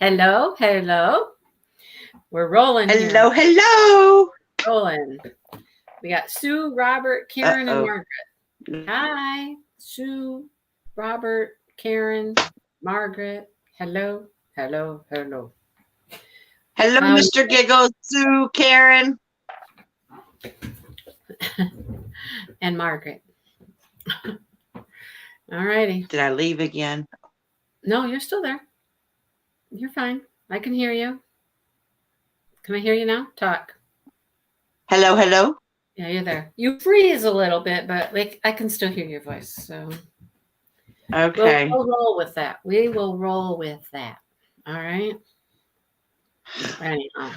Hello, hello. We're rolling here. Hello, hello. Rolling. We got Sue, Robert, Karen, and Uh-oh. Margaret. Hi, Sue, Robert, Karen, Margaret. Hello, hello, hello. Hello, How Mr. Giggles, Sue, Karen. and Margaret. All righty. Did I leave again? No, you're still there. You're fine. I can hear you. Can I hear you now? Talk. Hello, hello. Yeah, you're there. You freeze a little bit, but like I can still hear your voice. So Okay. we'll roll with that. We will roll with that. All right. Anyhow.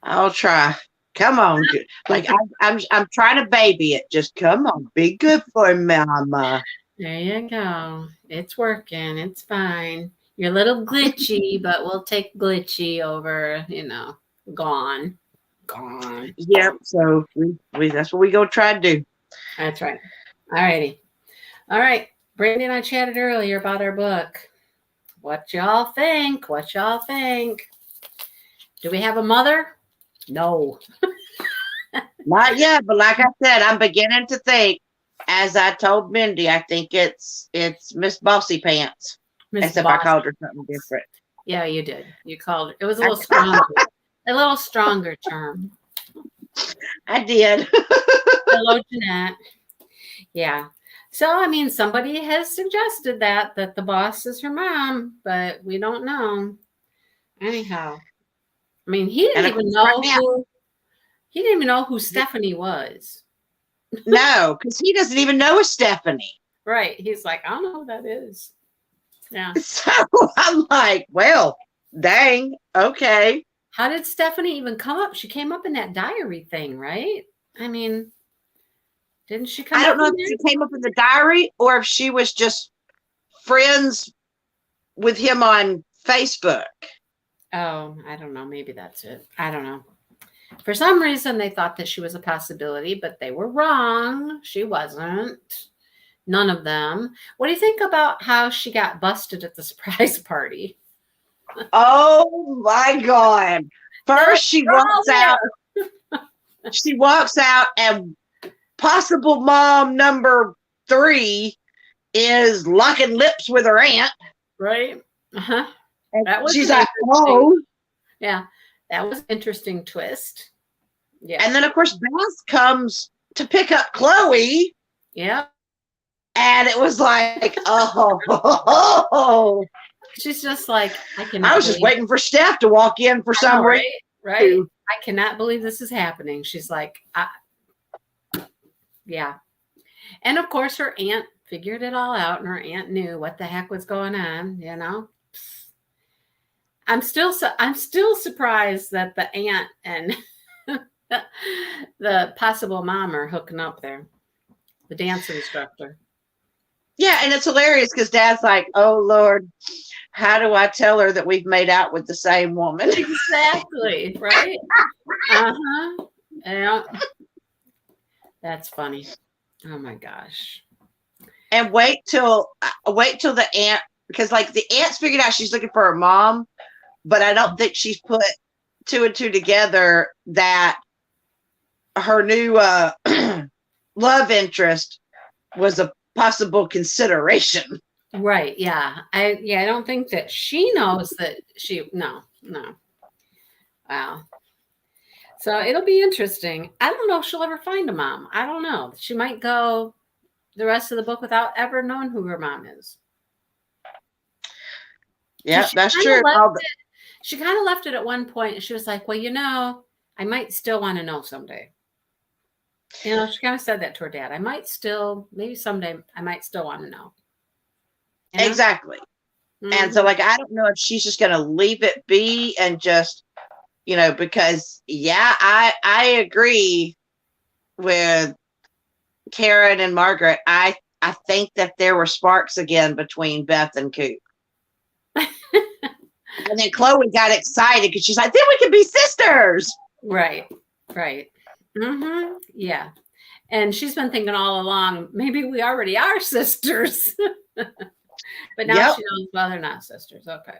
I'll try. Come on. Like I'm trying to baby it. Just come on. Be good for me, Mama. There you go. It's working. It's fine. You're a little glitchy, but we'll take glitchy over, gone. Gone. Yep. So we that's what we gonna try to do. That's right. All righty. All right. Brandy and I chatted earlier about our book. What y'all think? What y'all think? Do we have a mother? No. Not yet, but like I said, I'm beginning to think. As I told Mindy, I think it's Miss Bossy Pants. Miss Except Boss. I called her something different. Yeah, you did. You called it. It was a little stronger. A little stronger term. I did. Hello, Jeanette. Yeah. So, I mean, somebody has suggested that the boss is her mom, but we don't know. Anyhow, I mean, he And didn't of even course, right know now, who Stephanie was. no, because he doesn't even know a Stephanie. Right. He's like, I don't know who that is. Yeah. So I'm like, well, dang, okay. How did Stephanie even come up? She came up in that diary thing, right? I mean, didn't she come I up don't know in if she there? came up in the diary or if she was just friends with him on Facebook. Oh, I don't know. Maybe that's it. I don't know. For some reason, they thought that she was a possibility, but they were wrong. She wasn't. None of them. What do you think about how she got busted at the surprise party? Oh my God. First she They're all walks out. there. She walks out and possible mom number 3 is locking lips with her aunt. Right? Uh-huh. And That was she's an like, interesting. oh. Yeah, that was an interesting twist. Yeah. And then of course Beth comes to pick up Chloe. Yeah. And it was like, oh. She's just like, I I cannot was just believe. waiting for Steph to walk in for I some know, reason. right? Right. I cannot believe this is happening. She's like, yeah. And of course, her aunt figured it all out, and her aunt knew what the heck was going on. I'm still surprised that the aunt and the possible mom are hooking up there. The dance instructor. Yeah, and it's hilarious because Dad's like, oh Lord, how do I tell her that we've made out with the same woman? Exactly, right? Uh-huh. Yeah. That's funny. Oh my gosh. And wait till the aunt, because like the aunt's figured out she's looking for her mom, but I don't think she's put 2 and 2 together that her new love interest was a possible consideration. Right, yeah. I don't think that she knows that no. Wow. So it'll be interesting. I don't know if she'll ever find a mom. I don't know. She might go the rest of the book without ever knowing who her mom is. Yeah, that's kinda true. She kind of left it at one point, and she was like, well, I might still want to know someday. She kind of said that to her dad. Maybe someday, I might still want to know. Exactly. And so, like, I don't know if she's just going to leave it be and just, because, yeah, I agree with Karen and Margaret. I think that there were sparks again between Beth and Coop. And then Chloe got excited because she's like, then we can be sisters. Right. Mm-hmm. Yeah. And she's been thinking all along, maybe we already are sisters. But now Yep. she knows, well, they're not sisters. Okay.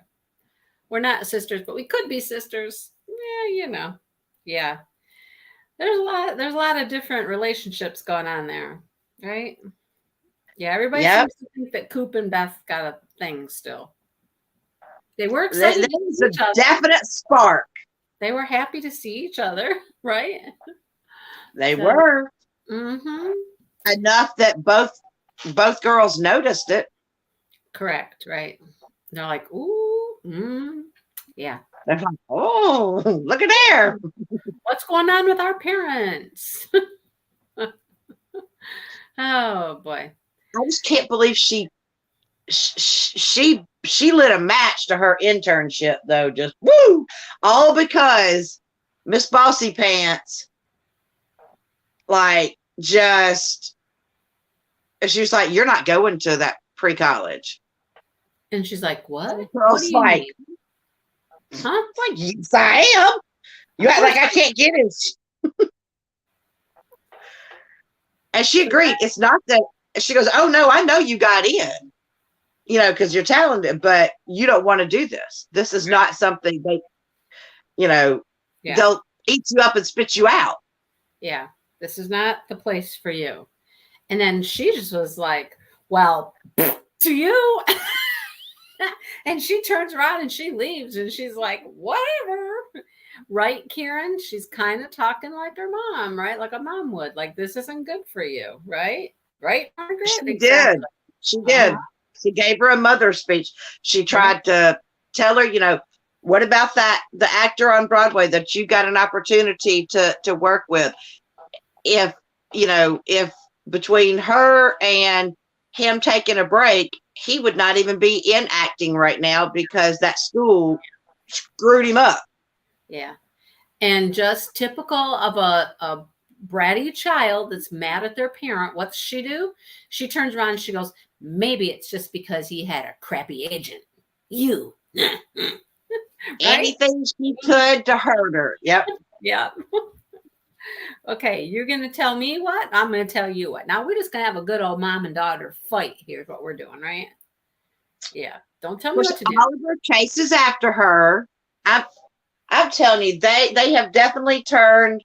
We're not sisters, but we could be sisters. Yeah, Yeah. There's a lot of different relationships going on there, right? Yeah, everybody Yep. seems to think that Coop and Beth got a thing still. They were There excited to was see a each other. definite spark. They were happy to see each other, right? They So, were mm-hmm. enough that both girls noticed it. Correct, right. They're like, ooh, yeah. They're like, oh, look at there. What's going on with our parents? Oh boy. I just can't believe she lit a match to her internship though. Just woo, all because Miss Bossy Pants, like, just she was like, "You're not going to that pre-college." And she's like, what? And the What girl's do you like, mean? Huh? "Like, yes, I am. You act like I can't get in." And she agreed. It's not that she goes, "Oh no, I know you got in, because you're talented, but you don't want to do this. This is not something they, Yeah. they'll eat you up and spit you out." Yeah. This is not the place for you. And then she just was like, well, to you. And she turns around and she leaves and she's like, whatever. Right, Karen? She's kind of talking like her mom, right? Like a mom would. Like, this isn't good for you, right? Right, Margaret? She Exactly. did. She did. She gave her a mother speech. She tried to tell her, what about the actor on Broadway that you got an opportunity to work with? If between her and him taking a break, he would not even be in acting right now because that school screwed him up. Yeah. And just typical of a bratty child that's mad at their parent, what's she do? She turns around and she goes, maybe it's just because he had a crappy agent. You. Right? Anything she could to hurt her. Yep. Yeah. Okay, you're going to tell me what? I'm going to tell you what. Now we're just going to have a good old mom and daughter fight. Here's what we're doing, right? Yeah. Don't tell me what to do. Oliver chases after her. I'm telling you, they have definitely turned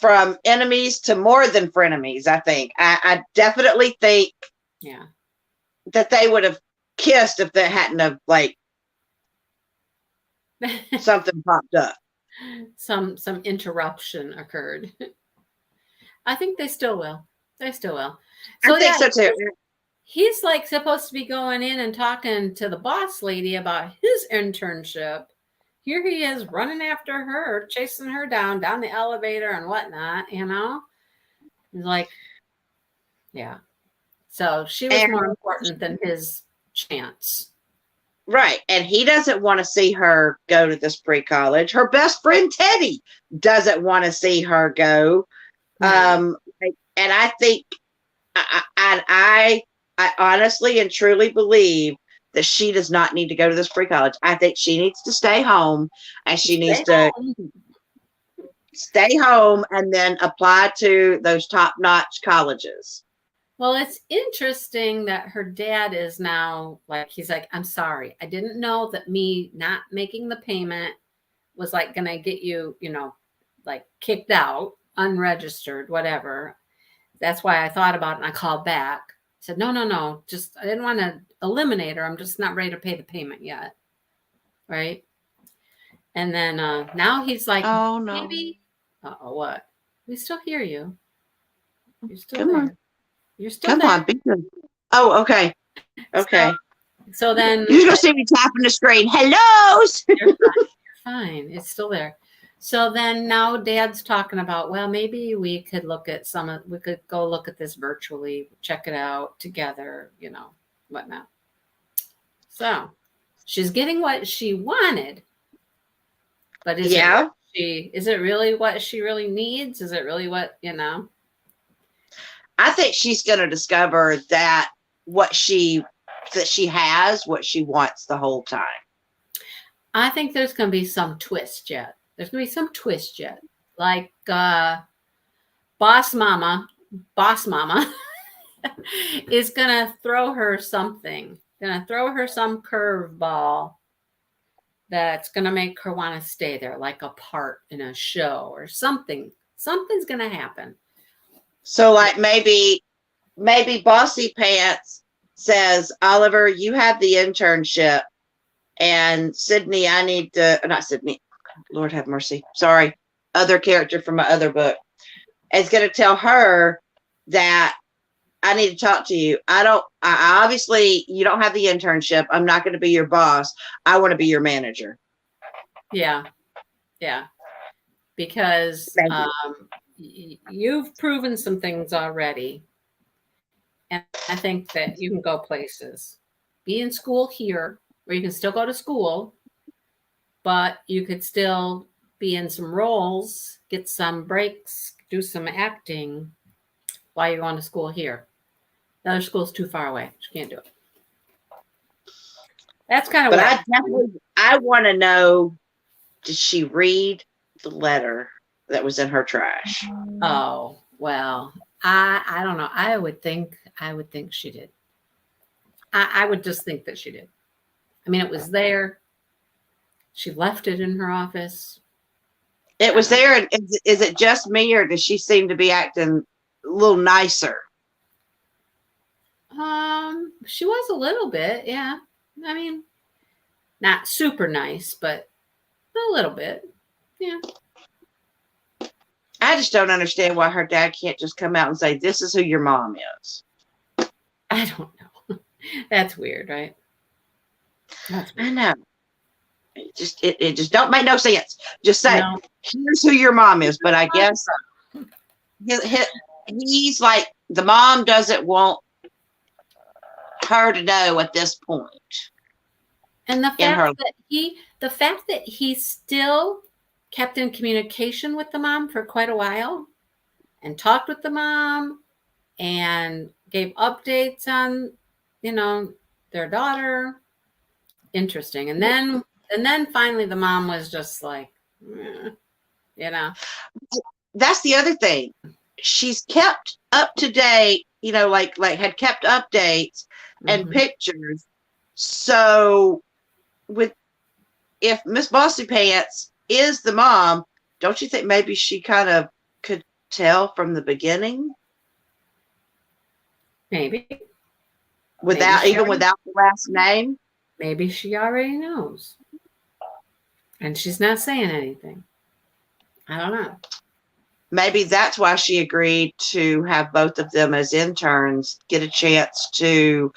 from enemies to more than frenemies. I think. I definitely think. Yeah. That they would have kissed if they hadn't have something popped up. Some interruption occurred. I think they still will. So I think so too. He's like supposed to be going in and talking to the boss lady about his internship. Here he is running after her, chasing her down the elevator and whatnot, He's like, yeah. So she was more important than his chance. Right. And he doesn't want to see her go to this pre-college. Her best friend, Teddy, doesn't want to see her go. And I think, I honestly and truly believe that she does not need to go to this pre-college. I think she needs to stay home and she needs to stay home and then apply to those top-notch colleges. Well, it's interesting that her dad is now he's like, I'm sorry. I didn't know that me not making the payment was going to get you, kicked out, unregistered, whatever. That's why I thought about it and I called back. I said, no. Just, I didn't want to eliminate her. I'm just not ready to pay the payment yet. Right. And then now he's like, oh, no. Maybe. What? We still hear you. You're still Come there. on. You're still Come there. on, be good. Oh, okay. Okay. So then you're gonna see me tapping the screen. Hello. You're fine. It's still there. So then now Dad's talking about, well, maybe we could look at we could go look at this virtually, check it out together, whatnot. So she's getting what she wanted, but is it really what she really needs? Is it really what, I think she's going to discover that she has what she wants the whole time. I think there's going to be some twist yet. Like boss mama is gonna throw her something. Gonna throw her some curveball that's gonna make her want to stay there, like a part in a show or something. Something's gonna happen. So like maybe Bossy Pants says, Oliver, you have the internship, and Sydney, I need to, not Sydney, Lord have mercy, sorry, other character from my other book, is going to tell her that I need to talk to you. I obviously, you don't have the internship. I'm not going to be your boss. I want to be your manager. Yeah. Yeah. Because you've proven some things already. And I think that you can go places. Be in school here, where you can still go to school, but you could still be in some roles, get some breaks, do some acting while you're going to school here. The other school's too far away. She can't do it. That's kind of what I want to know, did she read the letter that was in her trash? Oh, well, I don't know. I would think she did. I would just think that she did. I mean, it was there. She left it in her office. It was there. And is it just me, or does she seem to be acting a little nicer? She was a little bit, yeah. I mean, not super nice, but a little bit. Yeah. I just don't understand why her dad can't just come out and say, this is who your mom is. I don't know. That's weird, right? That's weird. I know. It just don't make no sense. Just say, no. Here's who your mom is. But I guess he's like, the mom doesn't want her to know at this point. And the fact that he still kept in communication with the mom for quite a while and talked with the mom and gave updates on, their daughter. Interesting. And then finally the mom was just like, That's the other thing. She's kept up to date, like had kept updates and pictures. So if Miss Bossy Pants is the mom, don't you think maybe she kind of could tell from the beginning? Maybe. Without the last name? Maybe she already knows. And she's not saying anything. I don't know. Maybe that's why she agreed to have both of them as interns, get a chance to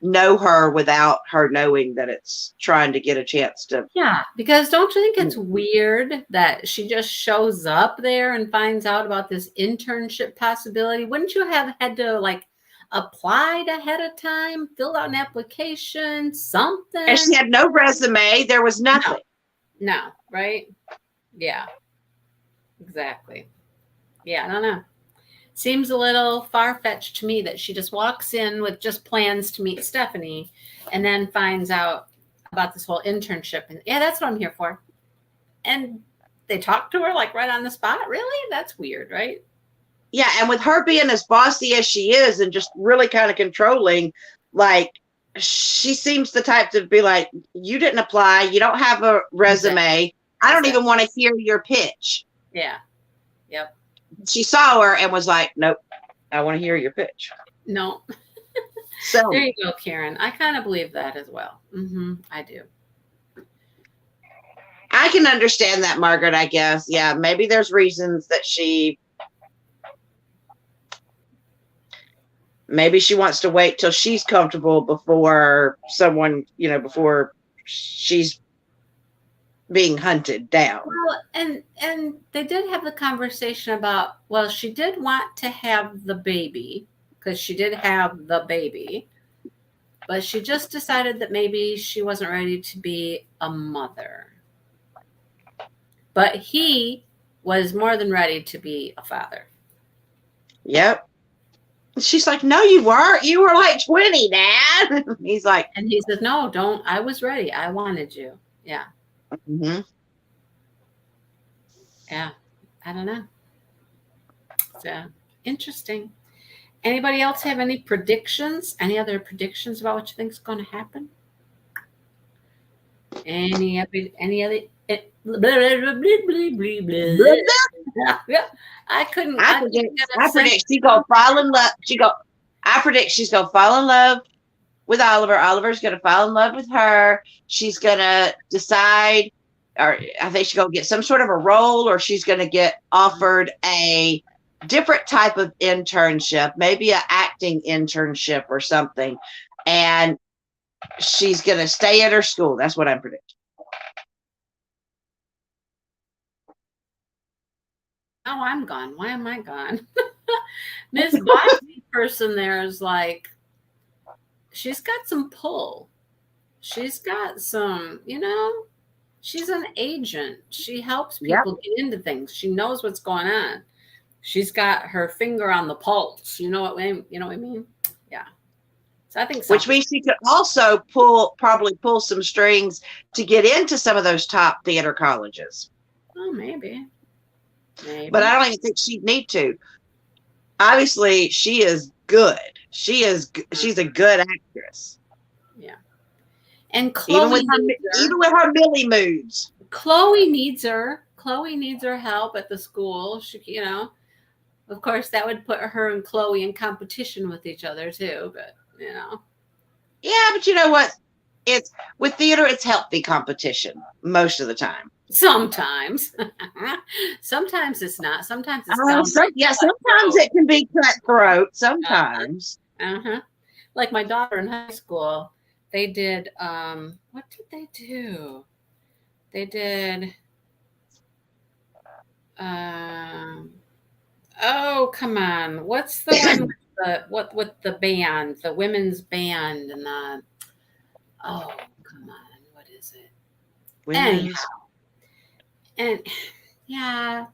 know her without her knowing that it's trying to get a chance to. Yeah, because don't you think it's weird that she just shows up there and finds out about this internship possibility? Wouldn't you have had to applied ahead of time, filled out an application, something? And she had no resume. There was nothing. No, right? Yeah, exactly. Yeah, I don't know. Seems a little far-fetched to me that she just walks in with just plans to meet Stephanie and then finds out about this whole internship. And yeah, that's what I'm here for. And they talk to her right on the spot. Really? That's weird, right? Yeah, and with her being as bossy as she is and just really kind of controlling, she seems the type to be like, you didn't apply, you don't have a resume, I don't even want to hear your pitch. Yeah. Yep. She saw her and was like, nope, I want to hear your pitch. No. So there you go, Karen. I kind of believe that as well. I do. I can understand that, Margaret, I guess. Yeah, maybe there's reasons that maybe she wants to wait till she's comfortable before someone, before she's being hunted down. Well, and they did have the conversation about, well, she did want to have the baby because she did have the baby, but she just decided that maybe she wasn't ready to be a mother. But he was more than ready to be a father. Yep. She's like, no, you weren't. You were 20, Dad. He's like. And he says, no, don't. I was ready. I wanted you. Yeah. Mm-hmm. Yeah. I don't know. So interesting. Anybody else have any predictions? Any other predictions about what you think is going to happen? Any other? Blah, blah, blah, blah, blah, blah. I couldn't. I predict she's gonna fall in love. I predict she's gonna fall in love with Oliver. Oliver's gonna fall in love with her. She's gonna decide, or I think she's gonna get some sort of a role, or she's gonna get offered a different type of internship, maybe an acting internship or something, and she's gonna stay at her school. That's what I'm predicting. Oh, I'm gone. Why am I gone? Miss Bossy person there is like, she's got some pull. She's got some, she's an agent. She helps people get into things. She knows what's going on. She's got her finger on the pulse. You know what I mean? Yeah. So I think so. Which means she could also probably pull some strings to get into some of those top theater colleges. Oh, maybe. But I don't even think she'd need to. Obviously, she is good. She's a good actress. Yeah. And Chloe even with her Millie moods. Chloe needs her. Chloe needs her help at the school. She, of course, that would put her and Chloe in competition with each other too. But Yeah, but you know what? With theater, it's healthy competition most of the time. Sometimes. Sometimes it's not. Sometimes it's sometimes it can be cutthroat. Sometimes. Like my daughter in high school, they did what did they do? They did oh, come on. What's the one with the band, the women's band and the oh, come on. What is it? Anyhow. And yeah,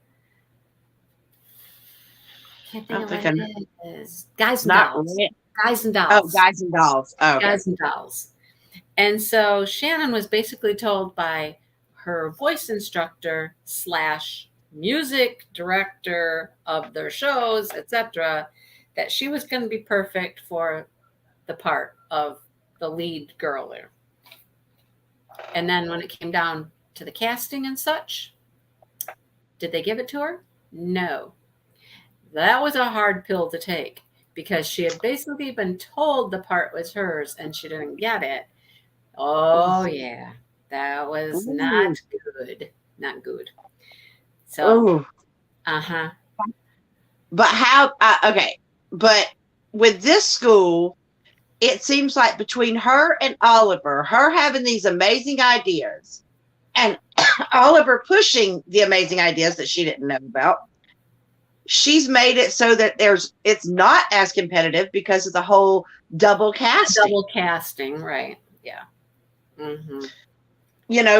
can't think of what it is. Guys and Dolls. Guys and Dolls. Oh, Guys and Dolls. Oh, okay. Guys and Dolls. And so Shannon was basically told by her voice instructor / music director of their shows, etc., that she was going to be perfect for the part of the lead girl there. And then when it came down to the casting and such, did they give it to her? No. That was a hard pill to take because she had basically been told the part was hers and she didn't get it. Oh, yeah. That was not good. Not good. So, But how, okay. But with this school, it seems like between her and Oliver, her having these amazing ideas and Oliver pushing the amazing ideas that she didn't know about, she's made it so that it's not as competitive because of the whole double casting. Double casting, right. Yeah.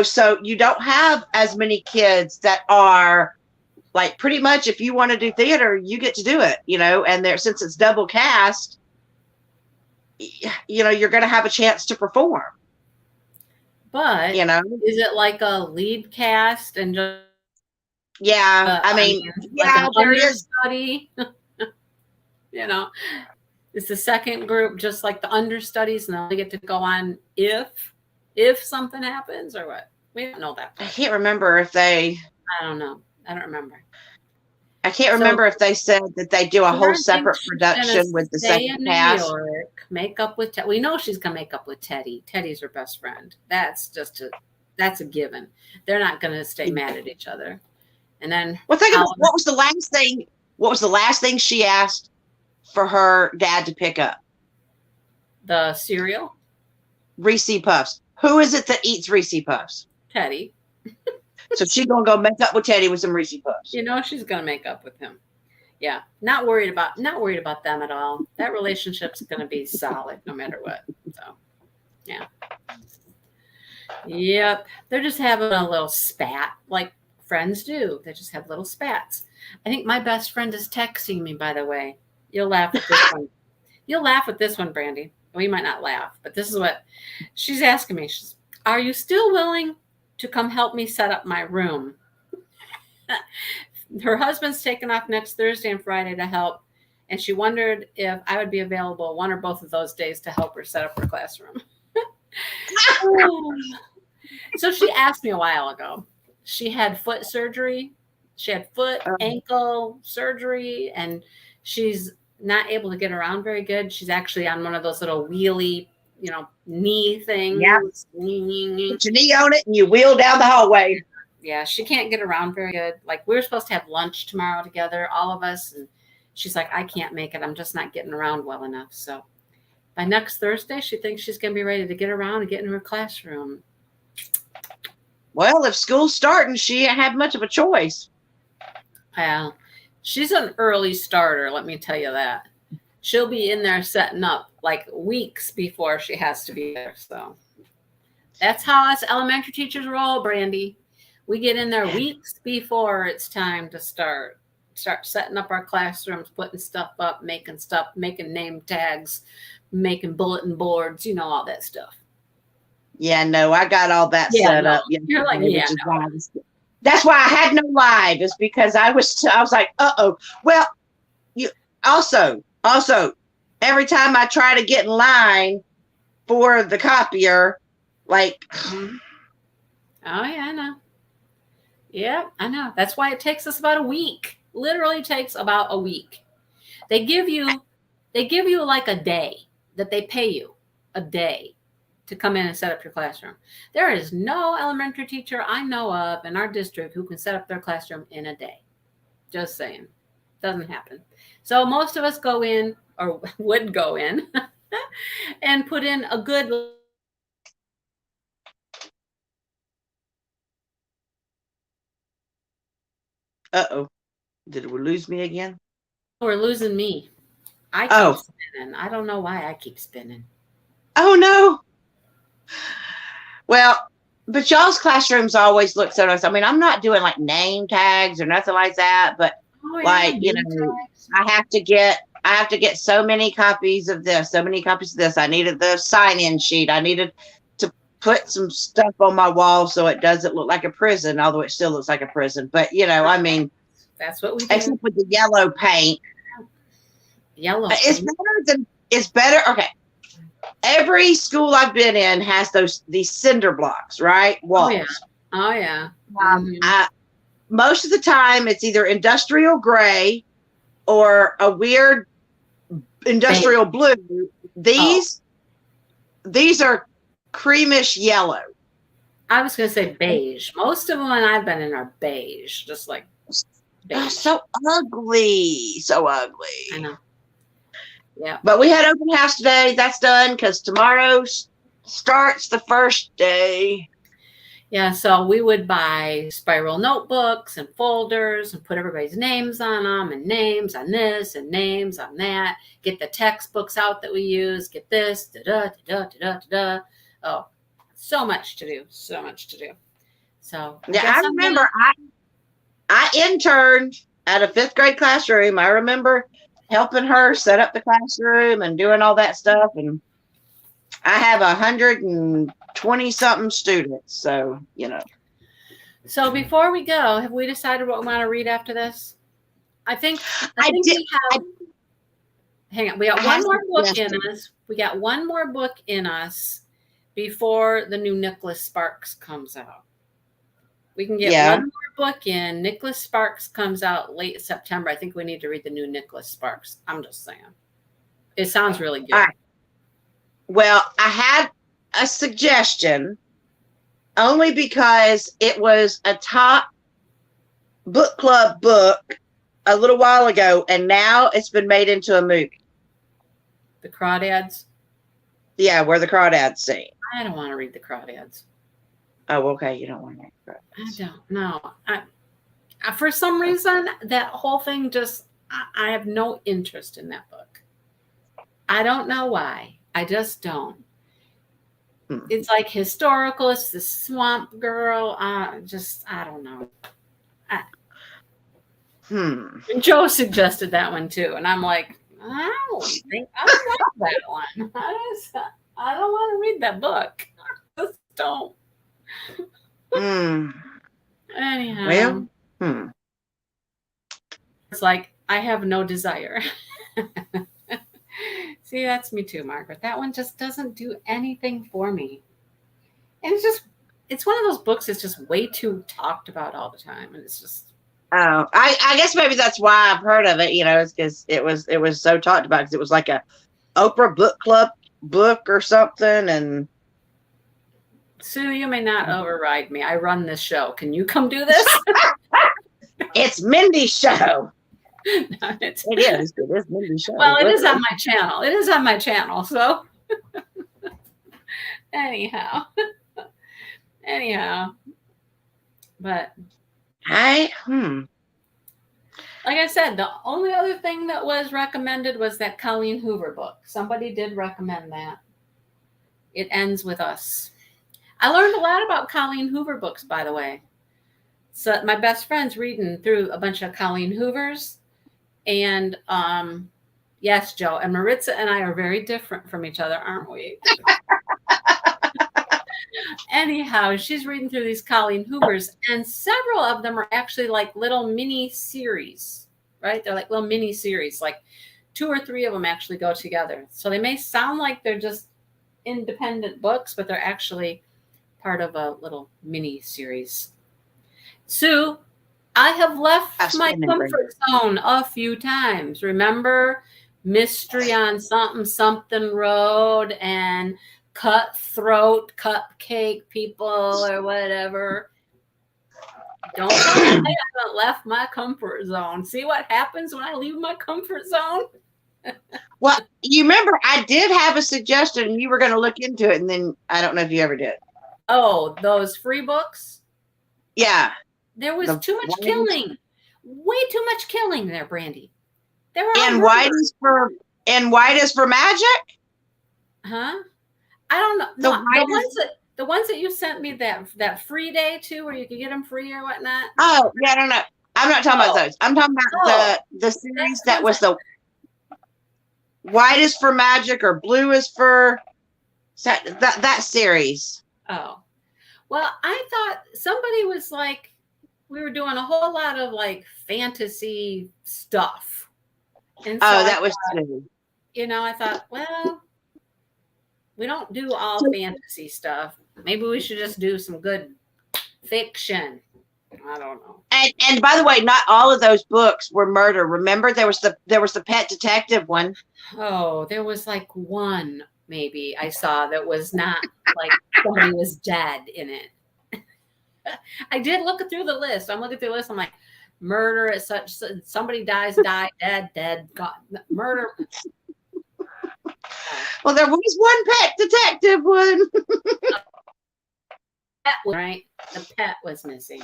So you don't have as many kids that are like pretty much if you want to do theater, you get to do it, and since it's double cast, you're going to have a chance to perform. But, is it like a lead cast and just. Yeah, there is understudy. It's the second group, just like the understudies, and they get to go on if something happens or what. We don't know that. I can't remember if they. I don't know. I don't remember. I can't remember if they said that they do a whole separate production with the second cast. New York, make up with Teddy. We know she's gonna make up with Teddy. Teddy's her best friend. That's a given. They're not gonna stay mad at each other. And then what was the last thing? What was the last thing she asked for her dad to pick up? The cereal. Reese Puffs. Who is it that eats Reese Puffs? Teddy. So she's gonna go make up with Teddy with some Reese Puffs. She's gonna make up with him. Yeah, not worried about them at all. That relationship's gonna be solid no matter what. So, yeah. Yep, they're just having a little spat like friends do. They just have little spats. I think my best friend is texting me. By the way, you'll laugh at this one. You'll laugh at this one, Brandy. Well, you might not laugh, but this is what she's asking me. Are you still willing to come help me set up my room? Her husband's taking off next Thursday and Friday to help, and she wondered if I would be available one or both of those days to help her set up her classroom. So she asked me a while ago. She had foot surgery. She had foot, ankle surgery, and she's not able to get around very good. She's actually on one of those little wheelie, knee things. Yep. Put your knee on it and you wheel down the hallway. Yeah, she can't get around very good. Like, we were supposed to have lunch tomorrow together, all of us, and she's like, I can't make it. I'm just not getting around well enough. So by next Thursday, she thinks she's going to be ready to get around and get in her classroom. Well, if school's starting, she ain't had much of a choice. Well, she's an early starter, let me tell you that. She'll be in there setting up like weeks before she has to be there. So that's how us elementary teachers roll, Brandy. We get in there weeks before it's time to start setting up our classrooms, putting stuff up, making name tags, making bulletin boards, all that stuff. Yeah, no, I got all that set up. You're like, that's why I had no live, is because I was like, uh-oh. Well, you also, every time I try to get in line for the copier, like, oh yeah, I know. Yeah, I know. That's why it takes us about a week. Literally takes about a week. They give you like a day that they pay you a day to come in and set up your classroom. There is no elementary teacher I know of in our district who can set up their classroom in a day. Just saying. Doesn't happen. So most of us go in, or would go in, and put in a good... Uh-oh. Did we lose me again? We're losing me. I keep spinning. I don't know why I keep spinning. Oh, no. Well, but y'all's classrooms always look so nice. I mean, I'm not doing like name tags or nothing like that, but I have to get so many copies of this, so many copies of this. I needed the sign-in sheet. I needed to put some stuff on my wall so it doesn't look like a prison, although it still looks like a prison. But I mean, that's what we do. Except with the yellow paint. It's better. Okay. Every school I've been in has these cinder blocks, right? Walls. Oh yeah. Most of the time it's either industrial gray or a weird industrial blue. These are creamish yellow. I was going to say beige. Most of them I've been in are beige, just like beige. So ugly. I know. Yeah. But we had open house today. That's done because tomorrow starts the first day. Yeah, so we would buy spiral notebooks and folders and put everybody's names on them, and names on this and names on that. Get the textbooks out that we use. Get this. Da-da-da-da-da-da-da. Oh, so much to do. So much to do. So I remember I interned at a 5th grade classroom. I remember helping her set up the classroom and doing all that stuff. And I have 120 something students. So, So before we go, have we decided what we want to read after this? I think we have. Hang on. We got one more book in us. We got one more book in us before the new Nicholas Sparks comes out. We can get one more book in. Nicholas Sparks comes out late September. I think we need to read the new Nicholas Sparks. I'm just saying. It sounds really good. Well, I had a suggestion only because it was a top book club book a little while ago, and now it's been made into a movie. The Crawdads? Yeah, where the Crawdads sing. I don't want to read the Crawdads. Oh, okay. You don't want to read the Crawdads. I don't know. For some reason, that whole thing I have no interest in that book. I don't know why. I just don't. It's like historical. It's the swamp girl. I don't know. And Joe suggested that one too, and I'm like, I don't like that one. I don't want to read that book. I just don't. Anyhow, well, it's like I have no desire. See, that's me too, Margaret. That one just doesn't do anything for me. And it's one of those books that's just way too talked about all the time. And it's just, Oh, I guess maybe that's why I've heard of it. It's because it was so talked about because it was like a Oprah book club book or something, and Sue, you may not override me. I run this show. Can you come do this? it's Mindy's show. No, It is. It is Mindy's show. well, it is on my channel. It is on my channel. So anyhow, anyhow, but like I said, the only other thing that was recommended was that Colleen Hoover book. Somebody did recommend that. It Ends With Us. I learned a lot about Colleen Hoover books, by the way. So my best friend's reading through a bunch of Colleen Hoovers. And yes, Joe, and Maritza and I are very different from each other, aren't we? Anyhow, she's reading through these Colleen Hoovers, and several of them are actually like little mini series, right? They're like little mini series, like 2 or 3 of them actually go together. So they may sound like they're just independent books, but they're actually part of a little mini series. Sue, I have left my comfort zone a few times. Remember Mystery on Something Road and Cutthroat Cupcake People or whatever. Don't tell me I haven't left my comfort zone. See what happens when I leave my comfort zone? Well, you remember I did have a suggestion and you were going to look into it, and then I don't know if you ever did. Oh, those free books? Yeah. There was too much killing. Way too much killing there, Brandy. There were and white is for magic? Huh? I don't know. No, the ones that you sent me that free day to, where you could get them free or whatnot. Oh, yeah, I don't know. I'm not talking about those. I'm talking about the series that was the white is for magic or blue is for that series. Oh, well, I thought somebody was like, we were doing a whole lot of like fantasy stuff. And so that was true. I thought, well, we don't do all fantasy stuff. Maybe we should just do some good fiction. I don't know. And by the way, not all of those books were murder. Remember, there was the pet detective one. Oh, there was like one maybe I saw that was not like somebody was dead in it. I did look through the list. I'm looking through the list. I'm like, murder at such, somebody died, dead, got murder. Well, there was one pet detective one. Right? The pet was missing.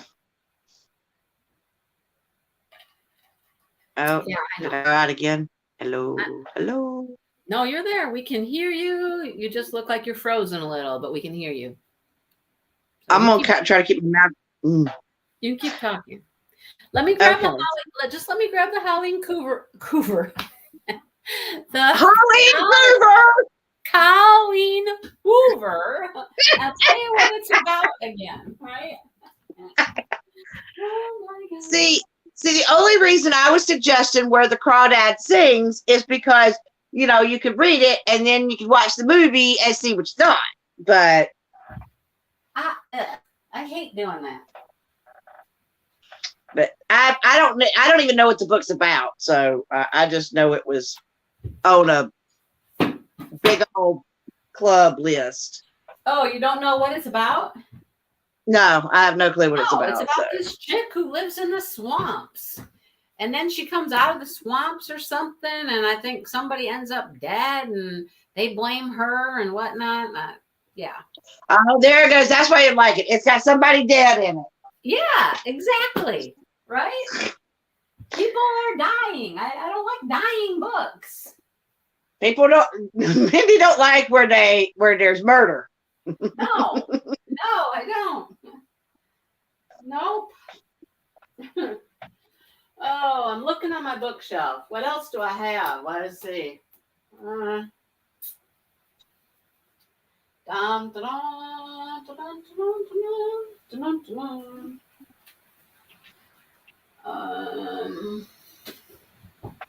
Oh, yeah, I know. Did I go out again? Hello. Hello. No, you're there. We can hear you. You just look like you're frozen a little, but we can hear you. So I'm going to try to keep my mouth. You can keep talking. Let me grab let me grab the Colleen Hoover. Colleen Hoover. I'll tell you what it's about again, right? Oh my God. See, the only reason I was suggesting Where the Crawdad Sings is because, you could read it and then you could watch the movie and see what's done. But I hate doing that. But I don't even know what the book's about. So I just know it was on a big old club list. Oh, you don't know what it's about? No, I have no clue what it's about. It's about this chick who lives in the swamps. And then she comes out of the swamps or something. And I think somebody ends up dead and they blame her and whatnot. Yeah. Oh, there it goes. That's why you like it. It's got somebody dead in it. Yeah, exactly. Right? People are dying. I don't like dying books. People Mindy don't like where there's murder. No, I don't. Nope. Oh, I'm looking on my bookshelf. What else do I have? Let's see.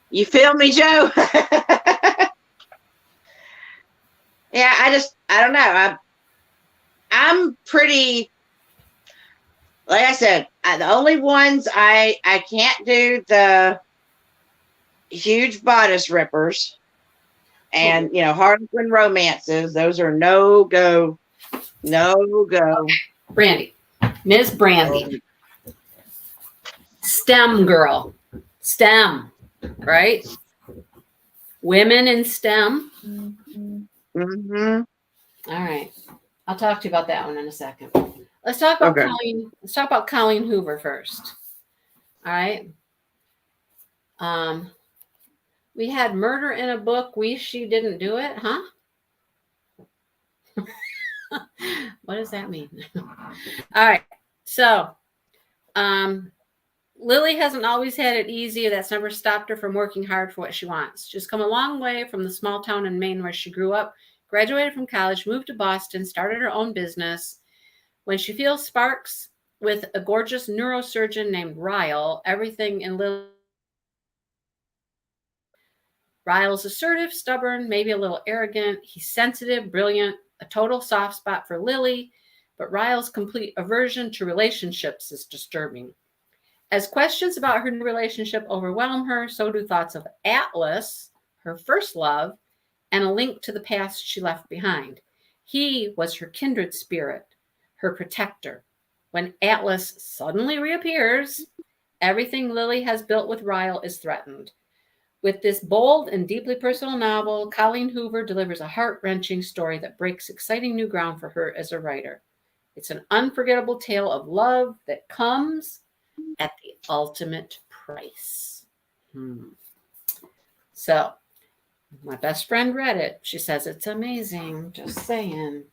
You feel me, Joe? Yeah, I don't know. I'm pretty, like I said, the only ones I can't do the huge bodice rippers and, Harlequin romances. Those are no go. No go. Brandy. Ms. Brandy. STEM girl. STEM, right? Women in STEM. Mm-hmm. All right. I'll talk to you about that one in a second. Let's talk about Colleen. Let's talk about Colleen Hoover first. All right. We had murder in a book. She didn't do it, huh? What does that mean? All right. So, Lily hasn't always had it easy. That's never stopped her from working hard for what she wants. She's come a long way from the small town in Maine where she grew up, graduated from college, moved to Boston, started her own business. When she feels sparks with a gorgeous neurosurgeon named Ryle, everything in Lily. Ryle's assertive, stubborn, maybe a little arrogant. He's sensitive, brilliant, a total soft spot for Lily, but Ryle's complete aversion to relationships is disturbing. As questions about her new relationship overwhelm her, so do thoughts of Atlas, her first love, and a link to the past she left behind. He was her kindred spirit, her protector. When Atlas suddenly reappears, everything Lily has built with Ryle is threatened. With this bold and deeply personal novel, Colleen Hoover delivers a heart-wrenching story that breaks exciting new ground for her as a writer. It's an unforgettable tale of love that comes at the ultimate price. So, my best friend read it. She says it's amazing. Just saying.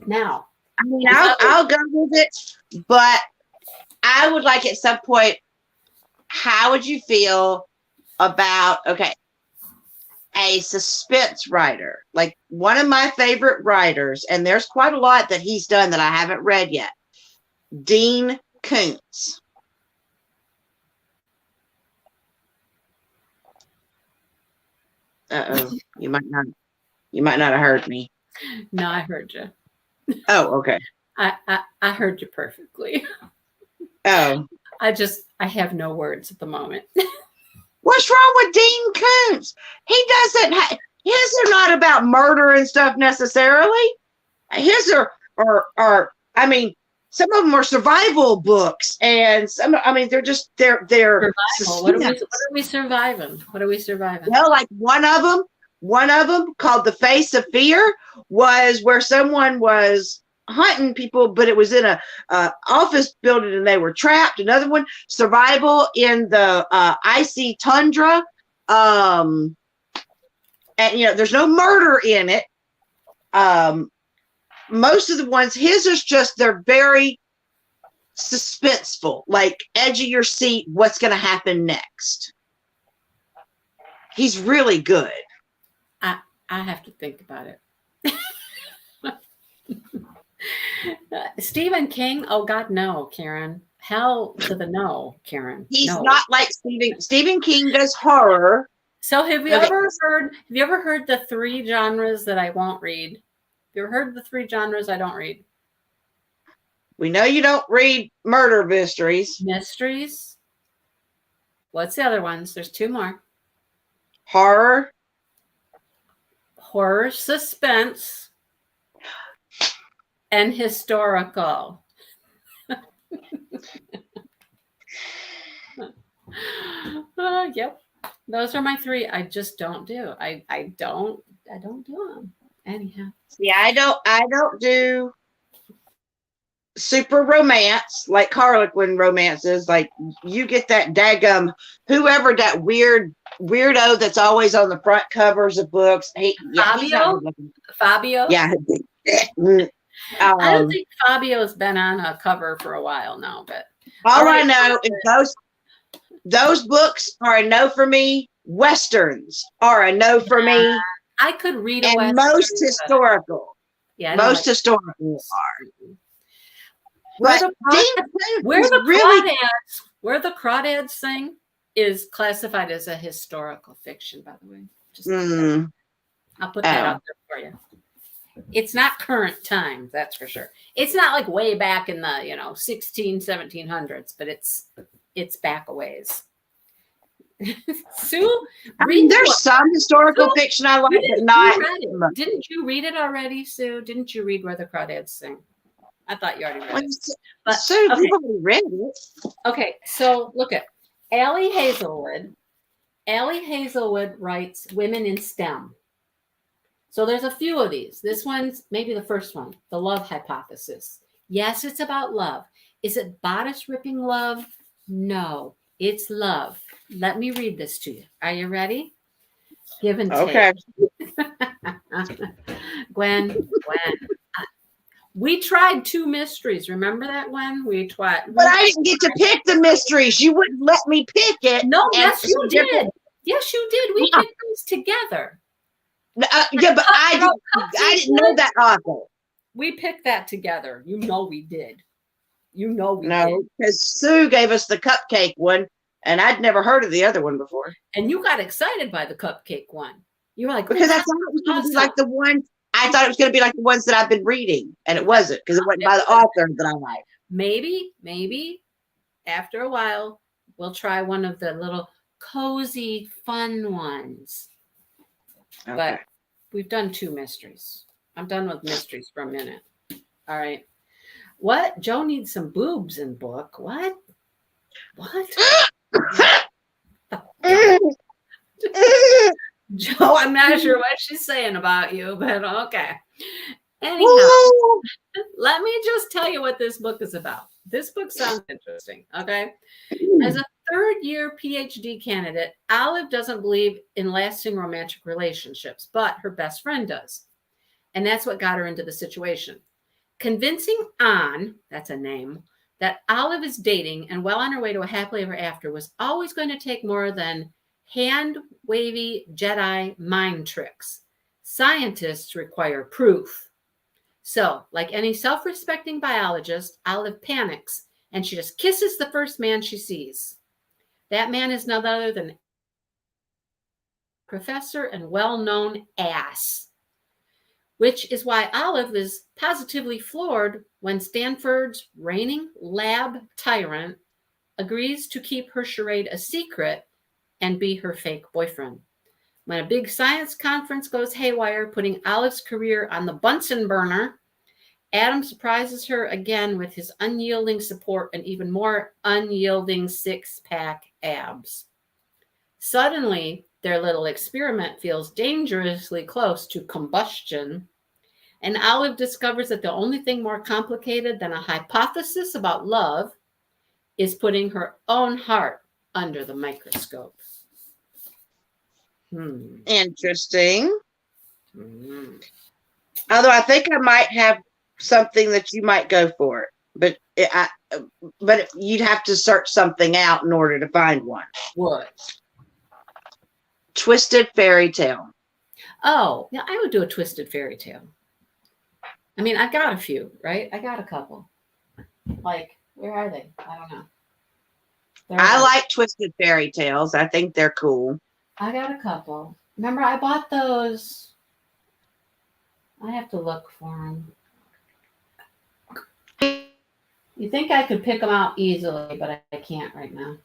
Now, I mean, I'll go with it, but I would like at some point, how would you feel about, a suspense writer, like one of my favorite writers, and there's quite a lot that he's done that I haven't read yet, Dean Koontz. Uh-oh, you might not have heard me. No, I heard you. Oh, okay. I heard you perfectly. Oh. I have no words at the moment. What's wrong with Dean Koontz? He doesn't his are not about murder and stuff necessarily. His are I mean, some of them are survival books, and some, I mean, they're survival. What are we surviving? What are we surviving? Well, like one of them called The Face of Fear was where someone was hunting people, but it was in a office building and they were trapped. Another one, survival in the icy tundra, and there's no murder in it. Most of the ones, his is just, they're very suspenseful, like edge of your seat, what's going to happen next. He's really good. I have to think about it. Stephen King? Oh God, no, Karen. Hell to the no, Karen. He's not like Stephen King does horror. So have you ever heard the 3 genres that I won't read? Have you ever heard the 3 genres I don't read? We know you don't read murder mysteries. Mysteries. What's the other ones? There's 2 more. Horror, suspense, and historical. Yep. Those are my 3. I just don't do. I don't do them. Anyhow. Yeah, I don't do super romance like Harlequin romances. Like, you get that daggum whoever that weirdo that's always on the front covers of books. Fabio? Yeah. I don't think Fabio's been on a cover for a while now, but all I know is those books are a no for me. Westerns are a no for me. I could read a Western. Most historical. Yeah. Most historical are. Where the crawdads sing? is classified as a historical fiction, by the way. Just I'll put that out there for you. It's not current time, that's for sure. It's not like way back in the 1700s, but it's back a ways. Sue, there's some historical fiction I like, but not. Didn't you read it already, Sue? Didn't you read Where the Crawdads Sing? I thought you already read it. But Sue, okay. You already read it. Okay, so look at Allie Hazelwood. Allie Hazelwood writes Women in STEM. So there's a few of these. This one's maybe the first one, The Love Hypothesis. Yes, it's about love. Is it bodice ripping love? No, it's love. Let me read this to you. Are you ready? Give and take. Okay. Gwen. We tried 2 mysteries. Remember that one? But I didn't get to pick the mysteries. You wouldn't let me pick it. No, yes, you did. Yes, you did. We picked these together. Yeah, but I didn't know that author. We picked that together. You know we did. You know we did. No, because Sue gave us the cupcake one, and I'd never heard of the other one before. And you got excited by the cupcake one. You were like, because I thought it was going to be like the one. I thought it was going to be like the ones that I've been reading, and it wasn't, because it wasn't by the author that I like. Maybe after a while we'll try one of the little cozy, fun ones. Okay. But we've done 2 mysteries. I'm done with mysteries for a minute. All right. What? Joe needs some boobs in book. What? Joe, I'm not sure what she's saying about you, but okay. Anyhow, let me just tell you what this book is about. This book sounds interesting, okay? As a third-year PhD candidate, Olive doesn't believe in lasting romantic relationships, but her best friend does. And that's what got her into the situation. Convincing Anne, that's a name, that Olive is dating and well on her way to a happily ever after was always going to take more than hand-wavy Jedi mind tricks. Scientists require proof. So, like any self-respecting biologist, Olive panics and she just kisses the first man she sees. That man is none other than professor and well-known ass, which is why Olive is positively floored when Stanford's reigning lab tyrant agrees to keep her charade a secret and be her fake boyfriend. When a big science conference goes haywire, putting Olive's career on the Bunsen burner, Adam surprises her again with his unyielding support and even more unyielding 6-pack abs. Suddenly, their little experiment feels dangerously close to combustion, and Olive discovers that the only thing more complicated than a hypothesis about love is putting her own heart under the microscope. Interesting. Although I think I might have something that you might go for, but you'd have to search something out in order to find one. What? Twisted fairy tale. Oh, yeah, I would do a twisted fairy tale. I mean, I've got a few, right? I got a couple. Like, where are they? I don't know. I like twisted fairy tales. I think they're cool. I got a couple. Remember, I bought those. I have to look for them. You think I could pick them out easily, but I can't right now.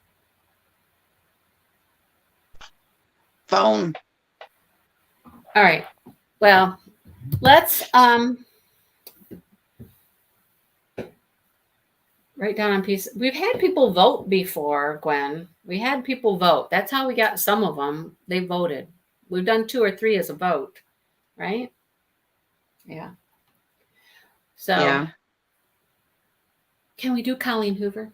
Phone. All right. Well, let's write down on piece. We've had people vote before, Gwen. We had people vote. That's how we got some of them. They voted. We've done 2 or 3 as a vote, right? Yeah. So, yeah. Can we do Colleen Hoover?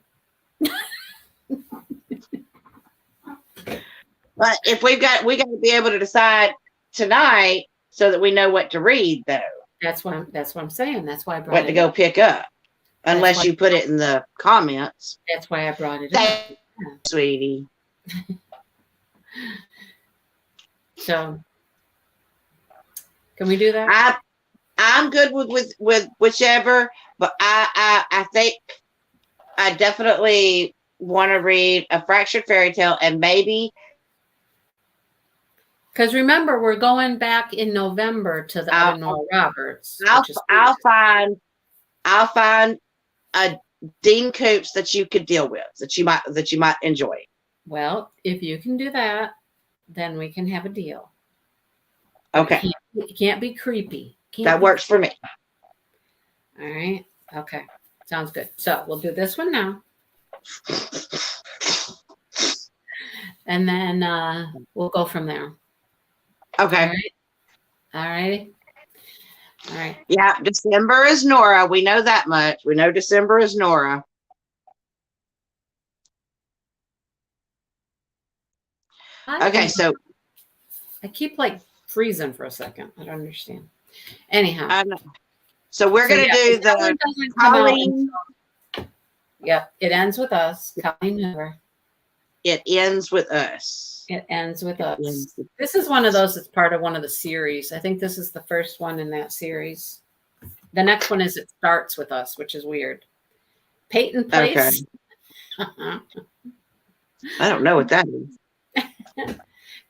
But if we got to be able to decide tonight so that we know what to read, though. That's what I'm saying. That's why I brought what to go pick up, unless you put it in the comments. That's why I brought it up, sweetie. So, can we do that? I'm good with whichever, but I think I definitely want to read A Fractured Fairy Tale and maybe. Because remember, we're going back in November to the other Nora Roberts. I'll find a Dean Koontz that you could deal with, that you might enjoy. Well, if you can do that, then we can have a deal. Okay. It can't be creepy. That works for me. All right. Okay. Sounds good. So we'll do this one now. And then we'll go from there. Okay. All right. All right. Yeah, December is Nora. We know that much. We know December is Nora. Okay, so I keep like freezing for a second. I don't understand. Anyhow. So we're going to do the Colleen. Yep, it ends with us. Colleen Hoover. It ends with us. It ends with us. This is one of those that's part of one of the series. I think this is the first one in that series. The next one is It Starts With Us, which is weird. Peyton Place. Okay. I don't know what that is.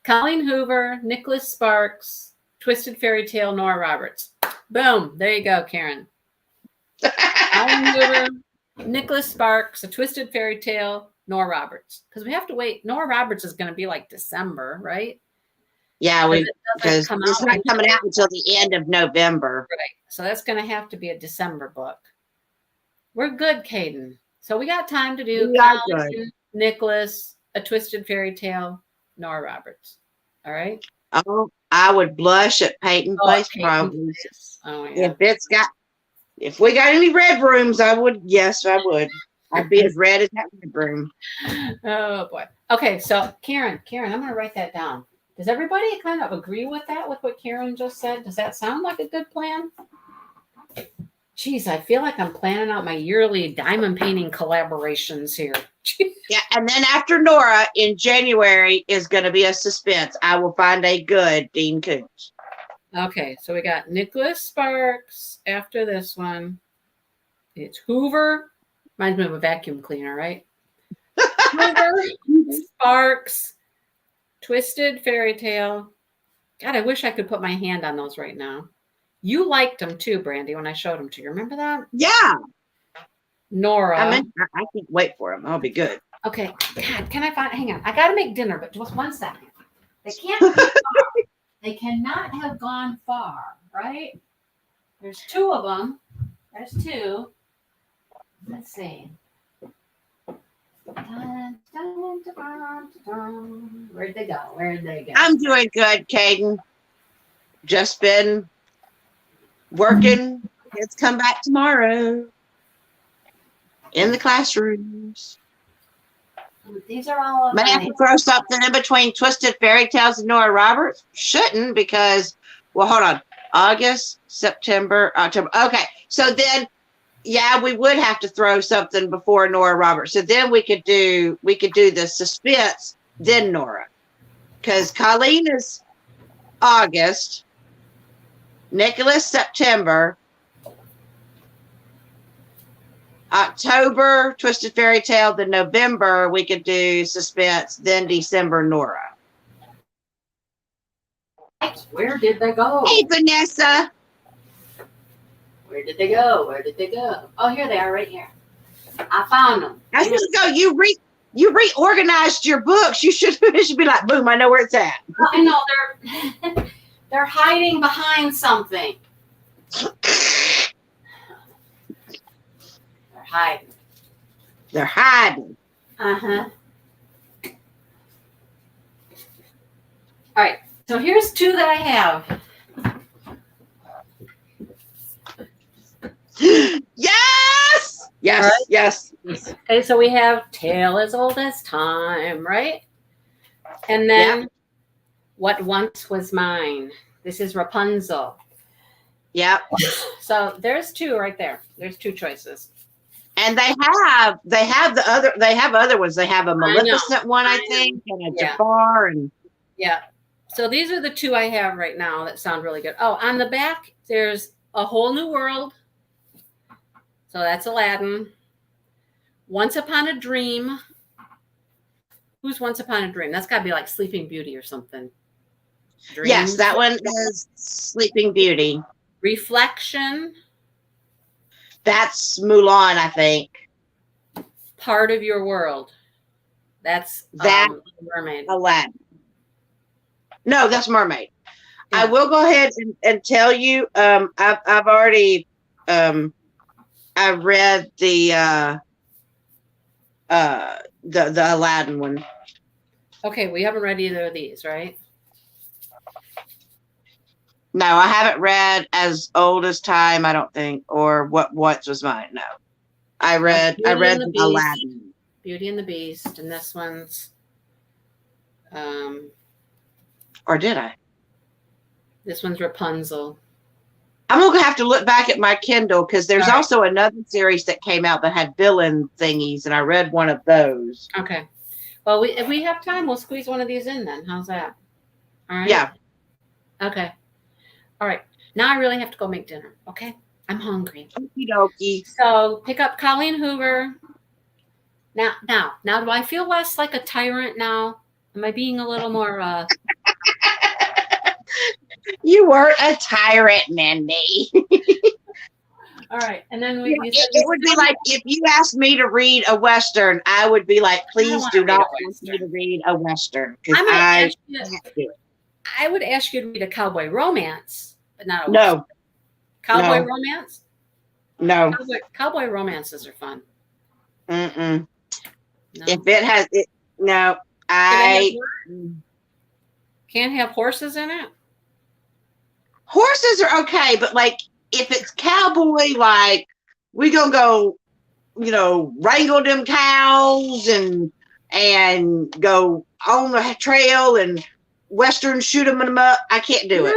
Colleen Hoover, Nicholas Sparks, Twisted Fairy Tale, Nora Roberts. Boom. There you go, Karen. Colleen Hoover, Nicholas Sparks, A Twisted Fairy Tale, Nora Roberts. Because we have to wait. Nora Roberts is going to be like December, right? Yeah, because it's not coming out until the end of November. Right. So that's going to have to be a December book. We're good, Caden. So we got time to do Colleen, Nicholas, A Twisted Fairy Tale, Nora Roberts. All right. Oh, I would blush at Peyton Place probably. Oh, yeah. If we got any red rooms, I would. Yes, I would. I'd be as red as that red room. Oh boy. Okay, so Karen, I'm going to write that down. Does everybody kind of agree with that, with what Karen just said? Does that sound like a good plan? Geez, I feel like I'm planning out my yearly diamond painting collaborations here. Yeah, and then after Nora in January is going to be a suspense. I will find a good Dean Koontz. Okay, so we got Nicholas Sparks after this one. It's Hoover. Reminds me of a vacuum cleaner, right? Hoover, Sparks, Twisted Fairy Tale. God, I wish I could put my hand on those right now. You liked them too, Brandy, when I showed them to you. Remember that? Yeah. Nora. I can't wait for them. I'll be good. Okay. God, can I find? Hang on. I got to make dinner, but just 1 second. They can't be far. They cannot have gone far, right? There's 2 of them. There's 2. Let's see. Dun, dun, dun, dun, dun. Where'd they go? I'm doing good, Caden. Just been working. Kids come back tomorrow. In the classrooms. These are all. May I have to throw something in between Twisted Fairy Tales and Nora Roberts? Shouldn't, because, well, hold on. August, September, October. Okay, so then, yeah, we would have to throw something before Nora Roberts. So then we could do the suspense, then Nora, because Colleen is August, Nicholas September, October Twisted Fairy Tale, then November we could do suspense, then December Nora. Where did they go? Hey, Vanessa. Where did they go? Oh, here they are, right here. I found them. I was just go. You reorganized your books. You should. It should be like, boom. I know where it's at. Well, I know they're hiding behind something. They're hiding. Uh-huh. All right. So here's 2 that I have. Yes. Yes. Right. Yes. Okay, so we have Tale as Old as Time, right? And then What Once Was Mine. This is Rapunzel. Yep. So there's 2 right there. There's 2 choices. And they have other ones. They have a Maleficent one, I think, and a Jafar, and So these are the 2 I have right now that sound really good. Oh, on the back there's A Whole New World. So that's Aladdin. Once Upon a Dream. Who's Once Upon a Dream? That's got to be like Sleeping Beauty or something. Dreams. Yes, that one is Sleeping Beauty. Reflection. That's Mulan, I think. Part of Your World. That's That Mermaid. Aladdin. No, that's Mermaid. Yeah. I will go ahead and tell you. I've already I read the Aladdin one. Okay, we haven't read either of these, right? No, I haven't read As Old as Time, I don't think, or What Was Mine. No, I read Aladdin. Beauty and the Beast, and this one's or did I? This one's Rapunzel. I'm gonna have to look back at my Kindle because there's also another series that came out that had villain thingies, and I read one of those. Okay. Well, if we have time, we'll squeeze one of these in then. How's that? All right. Yeah. Okay. All right. Now I really have to go make dinner. Okay. I'm hungry. Okie dokie. So pick up Colleen Hoover. Now, do I feel less like a tyrant now? Am I being a little more? You weren't a tyrant, Mindy. All right, and then it would be like if you asked me to read a Western, I would be like, please do not ask me to read a Western. I would ask you to read a cowboy romance, but not a Western. Cowboy romance? No. Cowboy romances are fun. Mm-mm. No. If it has it, no. I can't have horses in it. Horses are okay, but like if it's cowboy, like we gonna go, wrangle them cows and go on the trail and Western shoot them up. I can't do it.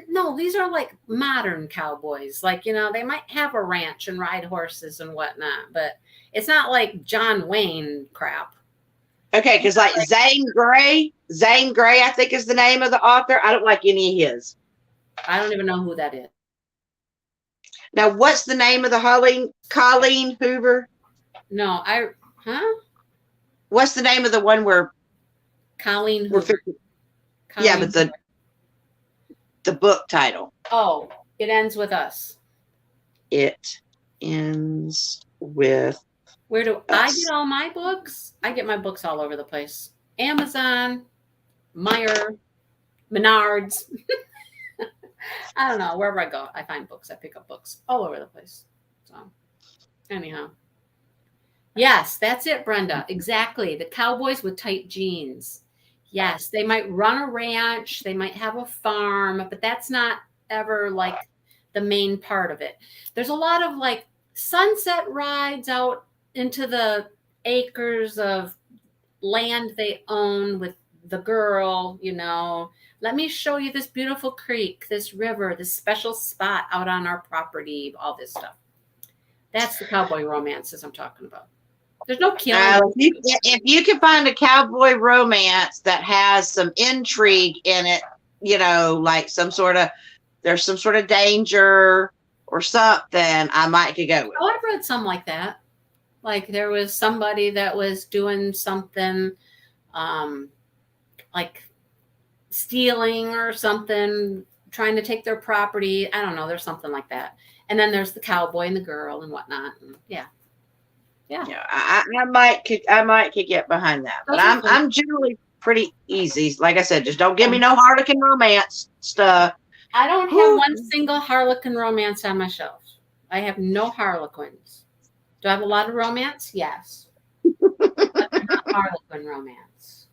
No. These are like modern cowboys. Like, they might have a ranch and ride horses and whatnot, but it's not like John Wayne crap. Okay, because like Zane Grey, I think is the name of the author. I don't like any of his. I don't even know who that is. Now, what's the name of the Colleen Hoover? No, What's the name of the one where Colleen Hoover? Yeah, but the book title. Oh, It Ends With Us. It Ends With. Where do I get all my books? I get my books all over the place. Amazon, Menards. I don't know. Wherever I go, I find books. I pick up books all over the place. So, anyhow. Yes, that's it, Brenda. Exactly. The cowboys with tight jeans. Yes, they might run a ranch. They might have a farm, but that's not ever like the main part of it. There's a lot of like sunset rides out into the acres of land they own with the girl, let me show you this beautiful creek, this river, this special spot out on our property, all this stuff. That's the cowboy romances I'm talking about. There's no killing. If you can find a cowboy romance that has some intrigue in it, like there's some sort of danger or something, I might could go with. Oh, I've read some like that. Like there was somebody that was doing something like stealing or something, trying to take their property. I don't know. There's something like that. And then there's the cowboy and the girl and whatnot. And yeah. I might could get behind that, but I'm generally pretty easy. Like I said, just don't give me no Harlequin romance stuff. I don't have one single Harlequin romance on my shelf. I have no Harlequins. Do I have a lot of romance? Yes. But not Harlequin romance.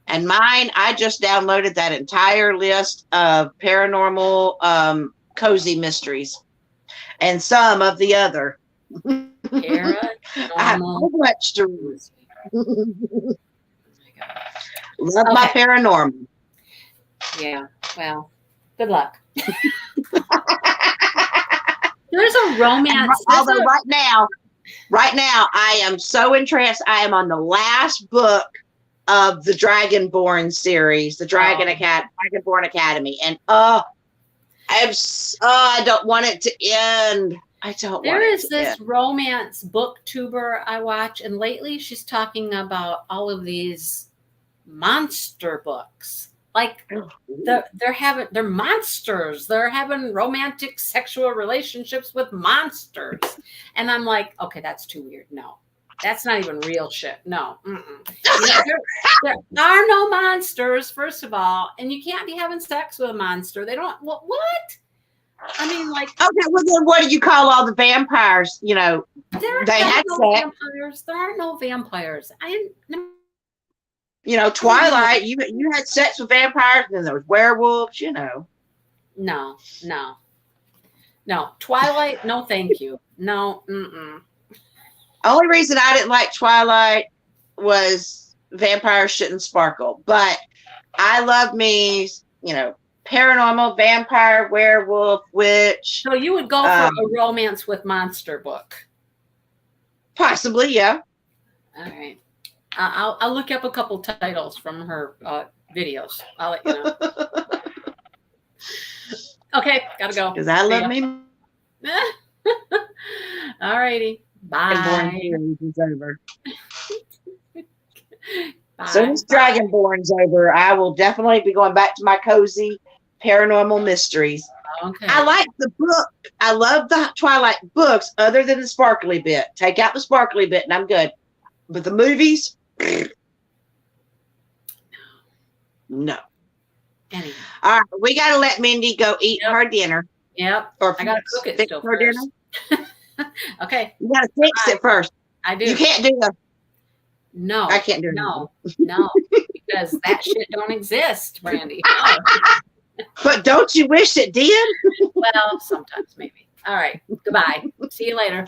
And mine, I just downloaded that entire list of paranormal cozy mysteries and some of the other. I have so much to read. Love my paranormal. Yeah. Well, good luck. There's a romance. Although right now, I am so interested. I am on the last book of the Dragonborn series, the Dragonborn Academy, and I don't want it to end. I don't There want is it to this end. romance booktuber I watch, and lately she's talking about all of these monster books. Like they're monsters. They're having romantic sexual relationships with monsters. And I'm like, okay, that's too weird. No. That's not even real shit. No. There are no monsters, first of all, and you can't be having sex with a monster. They don't what? I mean, like, Okay, well then what do you call all the vampires? You know, there they are had no sex. vampires. There aren't no vampires. You know, Twilight, you had sex with vampires, and then there was werewolves, you know. No. Twilight, no thank you. No, Only reason I didn't like Twilight was vampires shouldn't sparkle. But I love me, you know, paranormal, vampire, werewolf, witch. So you would go for a romance with monster book. Possibly, yeah. All right. I'll look up a couple titles from her videos. I'll let you know. Okay, gotta go. Because I love me. All righty. Bye. Dragonborn series is over. Bye. As soon as Dragonborn's over, I will definitely be going back to my cozy paranormal mysteries. Okay. I like the book. I love the Twilight books, other than the sparkly bit. Take out the sparkly bit, and I'm good. But the movies, no. Anyway. All right, we got to let Mindy go eat her dinner. Yep. Or I gotta cook it fix still her first. dinner. Okay. You got to fix it first. I do. You can't do the. No. I can't do No, because that shit don't exist, Brandy. No. But don't you wish it did? Well, sometimes maybe. All right. Goodbye. See you later.